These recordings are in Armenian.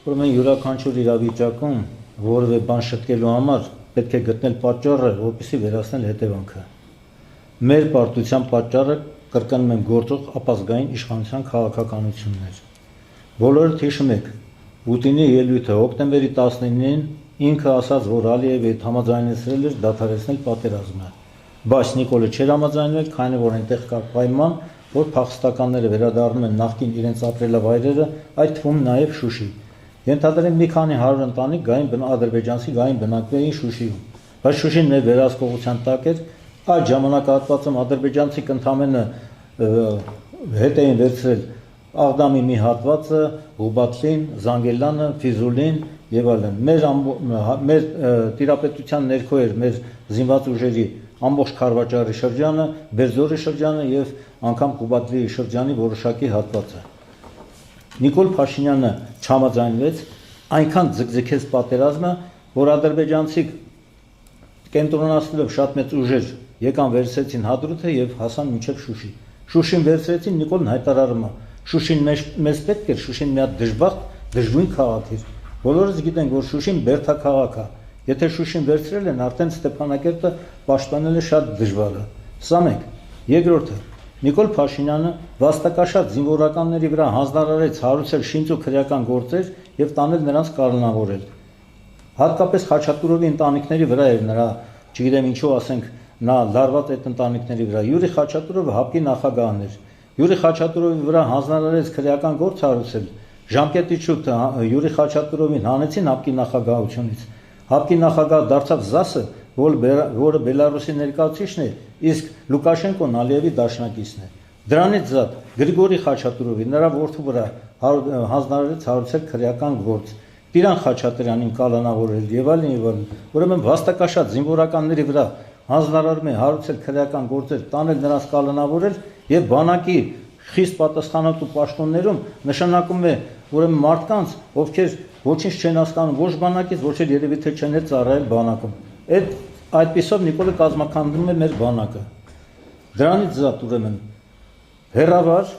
Ուրեմն յուրաքանչյուր իրավիճակում որևէ բան շտկելու համար պետք է գտնել պատճառը, որպեսզի վերացնել հետևանքը։ Մեր պարտության պատճառը կրկնում եմ գործող ապազգային իշխանության քաղաքականությունն էր։ Բոլորդ հիշում եք, Պուտինի ելույթը հոկտեմբերի 19-ին ինքը ասաց, որ Ալիևի հետ համաձայնեցրել էր դադարեցնել պատերազմը, բայց Նիկոլը չէր համաձայնվել, քանի որ այնտեղ կար պայման, որ փախստականները վերադառնում են նախկին իրենց ապրելավայրերը, այդ թվում նաև Շուշի։ Ենթադրենք մի քանի 100 ընտանիք ադրբեջանցի գային բնակվեին Շուշիում, բայց Շուշին մեր վերահսկողության տակ էր, այդ ժամանակահատվածում ադրբեջանցիք ընդամենը հետ էին վերցրել Աղդամի մի հատվածը, Ղուբատլին, Զանգելանը, Ֆիզուլին եւ այլն։ Մեր տիրապետության ներքո էր մեր զինված ուժերի ամբողջ Խարվաճարի շրջանը, Բերձորի շրջանը եւ անգամ Ղուբատլի շրջանի որոշակի հատվածը։ Նիկոլ Փաշինյանը չհամաձայնվեց, այնքան ձգձգեց պատերազմը, որ ադրբեջանցիք կենտրոնացնելով շատ մեծ ուժեր եկան վերցրեցին Հադրութը եւ հասան մինչեւ Շուշի։ Շուշին վերցրեցին, Նիկոլն հայտարարում է. Շուշին մեզ պետք էր, Շուշին մի հատ դժգույն քաղաք էր։ Բոլորս գիտենք, որ Շուշին բերդա քաղաք է։ Եթե Շուշին վերցրել են, արդեն Ստեփանակերտը պաշտպանելը շատ դժվար է։ Սա մեկ։ Երկրորդը, Նիկոլ Փաշինյանը վաստակաշատ զինվորականների վրա հանձնարարեց հարուցել շինծ ու քրեական գործեր եւ տանել նրանց կալանավորել։ Հատկապես Խաչատուրովի ընտանիքների վրա էր նրա, չգիտեմ ինչու ասենք, նա լարված այդ ընտանիքների վրա։ Յուրի Խաչատուրովը ՀԱՊԿ-ի նախագահն էր։ Յուրի Խաչատուրովի վրա հանձնարարեց քրեական գործ հարուցել։ Ժամկետի շուտ Յուրի Խաչատուրովին հանեցին ՀԱՊԿ-ի նախագահությունից։ ՀԱՊԿ-ի նախագահ դարձավ ԶԱՍ-ը, որը Բելարուսի ներկայացուցիչն է, իսկ Լուկաշենկոն Ալիևի դաշնակիցն է։ Դրանից զատ Գրիգորի Խաչատուրովի նրա որդու վրա հանձնարարեց հարուցել քրեական գործ։ Տիրան Խաչատրյանին կալանավորել եւ այլն։ Ուրեմն վաստակաշատ զինվորականների վրա հանձնարարում է հարուցել քրեական գործեր, տանել նրանց կալանավորել եւ բանակի խիստ պատասխանատու պաշտոններում նշանակում է ուրեմն մարդկանց, ովքեր ոչինչ չեն հասկանում ոչ բանակից, ոչ էլ երևի թե չեն ծառայել բանակում։ Այդպիսով Նիկոլը կազմակերպում է մեր բանակը։ Դրանից զատ ուրեմն հերավար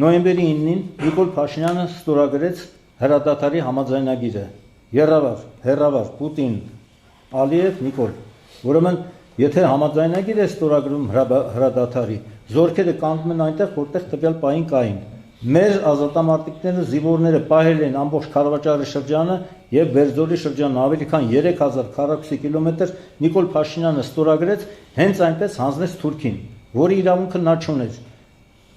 նոյեմբերի 9-ին Նիկոլ Փաշինյանը ստորագրեց հրադադարի համաձայնագիրը։ Հերավար Պուտին, Ալիև, Նիկոլ։ Ուրեմն եթե համաձայնագիր է ստորագրում հրադադարի, զորքերը կանգնում են այնտեղ, որտեղ տվյալ պահին կային։ Մեր ազատամարտիկները, զինվորները պահել են ամբողջ Խարվաճարի շրջանը եւ Բերձորի շրջանը ավելի քան 3000 քառակուսի կիլոմետր Նիկոլ Փաշինյանը ստորագրեց, հենց այնպես հանձնեց Թուրքին, որի իրավունքը նա չուներ։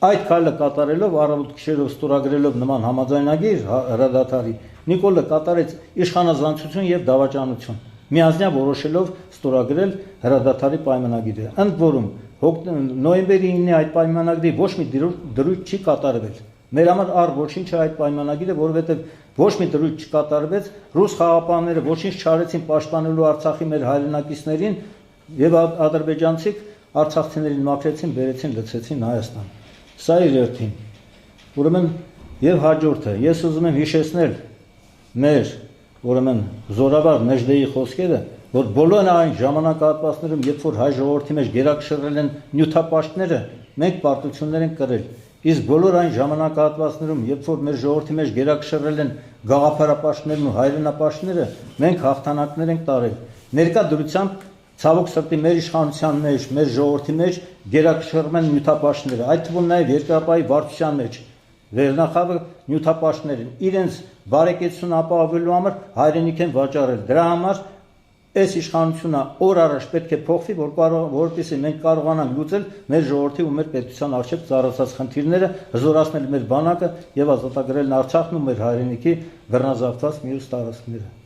Այդ քայլը կատարելով առավոտ գիշերով ստորագրելով նման համաձայնագիր հրադադարի, Նիկոլը կատարեց իշխանազանցություն եւ դավաճանություն, միանձնյա որոշելով ստորագրել հրադադարի պայմանագիրը։ Ընդ որում նոյեմբերի 9-ի այդ պայմանագրի ոչ մի դրույթ չի կատարվել։ Մեր համար ոչինչ է այդ պայմանագիրը, որովհետև ոչ մի դրույթ չկատարվեց, ռուս խաղապանները ոչինչ չարեցին պաշտպանելու Արցախի մեր հայրենակիցներին եւ ադրբեջանցիք արցախցիներին մաքրեցին, բերեցին, լցեցին Հայաստան։ Սա իր երթին։ Ուրեմն եւ հաջորդը ես ուզում եմ հիշեցնել մեր ուրեմն զորավար Նեժդեի խոսքերը, որ բոլոր այն ժամանակահատվածներում, երբ որ հայ ժողովրդի մեջ գերակշռել են նյութապաշտները, մենք պարտություններ ենք կրել։ Իսկ բոլոր այն ժամանակահատվածներում, երբ որ մեր ժողովրդի մեջ գերակշռել են գաղափարապաշտներն ու հայրենապաշտները, մենք հաղթանակներ ենք տարել։ Ներկա դրությամբ ցավոք սրտի մեր իշխանության մեջ, մեր ժողովրդի մեջ գերակշռում են նյութապաշտները, այդ թվում նաև երկրապահի վարչության մեջ վերնախավը նյութապաշտներին իրենց բարեկեցություն ապահովելու համար հայրենիք են վաճառել։ Դրա համար այս իշխանությունը օր առաջ պետք է փոխվի, որպեսզի մենք կարողանանք լուծել մեր ժողովրդի ու մեր պետության առջև ծառացած խնդիրները, հզորացնել մեր բանակը եւ ազատագրել Արցախն ու մեր հայրենիքի բռնազավթված մյուս տարածքները։